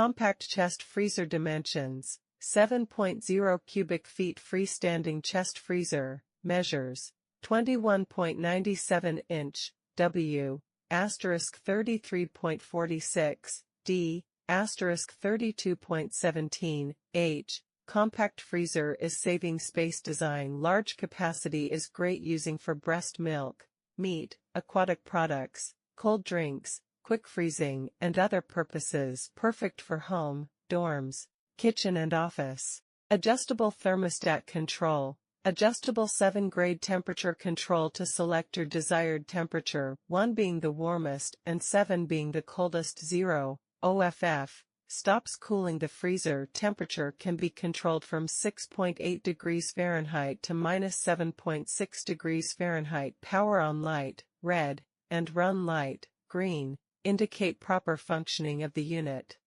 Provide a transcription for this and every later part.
Compact chest freezer dimensions, 7.0 cubic feet freestanding chest freezer, measures, 21.97 inch, W, asterisk 33.46, D, asterisk 32.17, H. Compact freezer is saving space. Design large capacity is great using for breast milk, meat, aquatic products, cold drinks, quick freezing, and other purposes. Perfect for home, dorms, kitchen and office. Adjustable thermostat control. Adjustable 7-grade temperature control to select your desired temperature, 1 being the warmest and 7 being the coldest. 0, OFF, stops cooling. The freezer temperature can be controlled from 6.8 degrees Fahrenheit to -7.6 degrees Fahrenheit. Power on light, red, and run light, green, indicate proper functioning of the unit.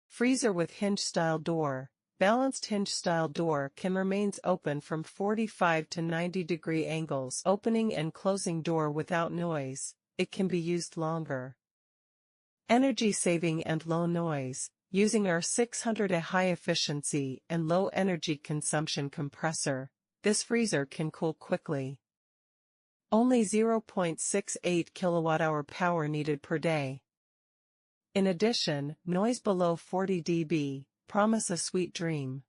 Freezer with hinge-style door. Balanced hinge-style door can remain open from 45 to 90-degree angles, opening and closing door without noise. It can be used longer. Energy saving and low noise. Using our 600A high efficiency and low energy consumption compressor, this freezer can cool quickly. Only 0.68 kWh power needed per day. In addition, noise below 40 dB. Promise a sweet dream.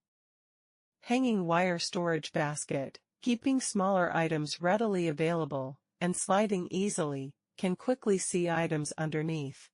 Hanging wire storage basket, keeping smaller items readily available, and sliding easily, can quickly see items underneath.